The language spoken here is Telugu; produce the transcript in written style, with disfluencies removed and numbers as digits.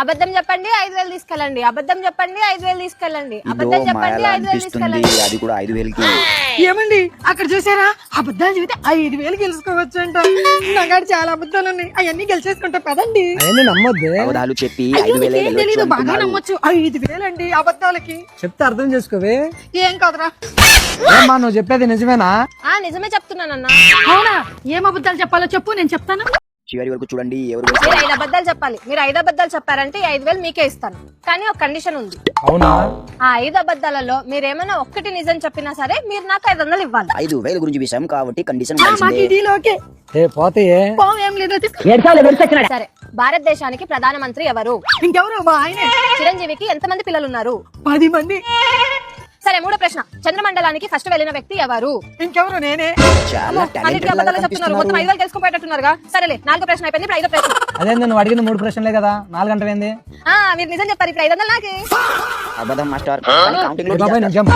అబద్ధం చెప్పండి 5,000 తీసుకెళ్ళండి. అబద్ధం చెప్పండి 5,000 తీసుకెళ్ళండి. అబద్ధం చెప్పండి 5,000 తీసుకెళ్ళండి. అది కూడా 5,000కి. ఏమండి అక్కడ చూసారా అబద్ధాలు చెబితే 5,000 గెలుచుకోవచ్చు అంట. నాకాడ చాలా అబద్ధాలు ఉన్నాయి, అవన్నీ గెలిచేసుకుంటా పదండి. అవన్నీ నమ్మొద్దే. అబద్ధాలు చెప్పి అయ్యో, 5,000 మీకేం తెలీదు, గెలవచ్చు బాగా అంటున్నారు. నమ్మొచ్చు. 5,000 అండి అబద్ధాలకి. చెప్తే అర్థం చేసుకోవే. ఏం కాదురా. ఏమ్మా నువ్వు చెప్పేది నిజమేనా? నిజమే చెప్తున్నానన్నా. అవునా, ఏం అబద్ధాలు చెప్పాలో చెప్పు, నేను చెప్తాను. చివరి వరకు చూడండి ఎవరు మీరు 5 అబద్ధాలు చెప్పాలి. మీరు 5 అబద్ధాలు చెప్పారంటే 5,000 మీకే ఇస్తాను. కానీ ఒక కండిషన్ ఉంది. అవునా? ఆ 5 అబద్ధాలలో మీరేమైనా ఒక్కటి నిజం చెప్పినా సరే మీరు నాకు 500 ఇవ్వాలి. 5,000 గురించి విషయం కాబట్టి కండిషన్ మాకు ఈ డీల్ ఓకే. పోతాయే. పావు ఏం లేదు. సరే, భారతదేశానికి ప్రధానమంత్రి ఎవరు? ఇంకెవరు? మా ఆయనే. చిరంజీవికి ఎంతమంది పిల్లలు ఉన్నారు? 10 మంది. సరే, మూడో ప్రశ్న. చంద్రమండలానికి ఫస్ట్ వెళ్ళిన వ్యక్తి ఎవరు? ఇంకెవరు? నేనే. చాలా అన్నిటికీ టాలెంటెడ్ లాగా అబద్ధాలు చెప్తున్నారు. మొత్తం కనిపిస్తున్నారు. 5,000 తెలుసుకుపోయేటట్టున్నారుగా. సరేలే, 4వ ప్రశ్న అయిపోయింది. ఇప్పుడు 5వ ప్రశ్న. అదేంది నువ్వు అడిగిన 3 ప్రశ్నలే కదా, 4 గంటలు ఏంది? మీరు నిజం చెప్పారు. ఇప్పుడు 500 నాకే. అబద్ధం మాస్టర్ కానీ కౌంటింగ్ లో బాబాయ్ నేను జంప్.